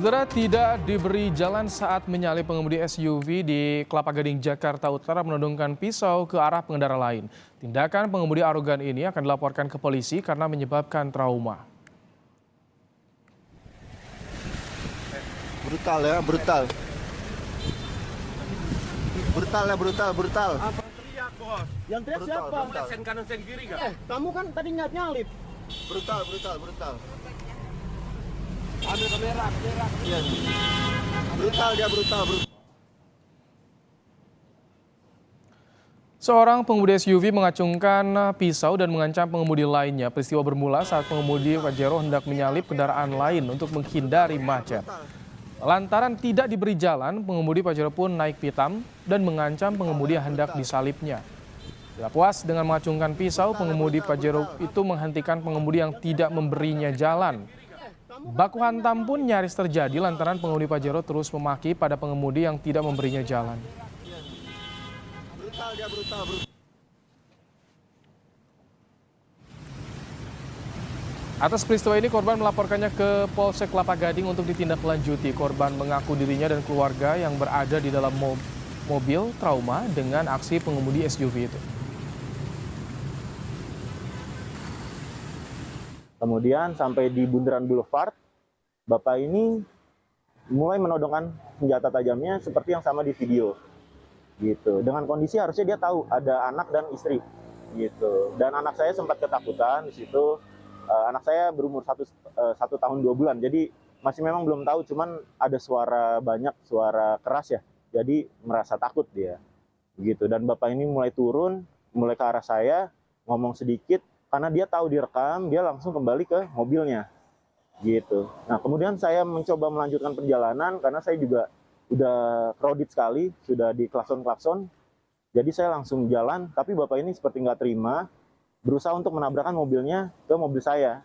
Saudara, tidak diberi jalan saat menyalip pengemudi SUV di Kelapa Gading, Jakarta Utara menodongkan pisau ke arah pengendara lain. Tindakan pengemudi arogan ini akan dilaporkan ke polisi karena menyebabkan trauma. Brutal ya, brutal. Brutal ya, brutal. Apa teriak, Bos? Yang teriak siapa? Brutal. Sen kanan sen kiri enggak? Kamu kan tadi nyalip. Brutal. Ambil kamera. Iya. Brutal. Seorang pengemudi SUV mengacungkan pisau dan mengancam pengemudi lainnya. Peristiwa bermula saat pengemudi Pajero hendak menyalip kendaraan lain untuk menghindari macet. Lantaran tidak diberi jalan, pengemudi Pajero pun naik pitam dan mengancam pengemudi yang hendak disalipnya. Tidak puas dengan mengacungkan pisau, pengemudi Pajero itu menghentikan pengemudi yang tidak memberinya jalan. Baku hantam pun nyaris terjadi lantaran pengemudi Pajero terus memaki pada pengemudi yang tidak memberinya jalan. Brutal. Atas peristiwa ini, korban melaporkannya ke Polsek Kelapa Gading untuk ditindaklanjuti. Korban mengaku dirinya dan keluarga yang berada di dalam mobil trauma dengan aksi pengemudi SUV itu. Kemudian sampai di Bundaran Boulevard, Bapak ini mulai menodongkan senjata tajamnya seperti yang sama di video. Gitu. Dengan kondisi harusnya dia tahu ada anak dan istri. Gitu. Dan anak saya sempat ketakutan di situ. Anak saya berumur 1 tahun 2 bulan, jadi masih memang belum tahu, cuman ada suara keras ya, jadi merasa takut dia. Gitu. Dan Bapak ini mulai turun, mulai ke arah saya, ngomong sedikit, karena dia tahu direkam, dia langsung kembali ke mobilnya. Gitu. Nah, kemudian saya mencoba melanjutkan perjalanan karena saya juga udah crowded sekali, sudah di klakson. Jadi saya langsung jalan, tapi Bapak ini seperti nggak terima, berusaha untuk menabrakkan mobilnya ke mobil saya.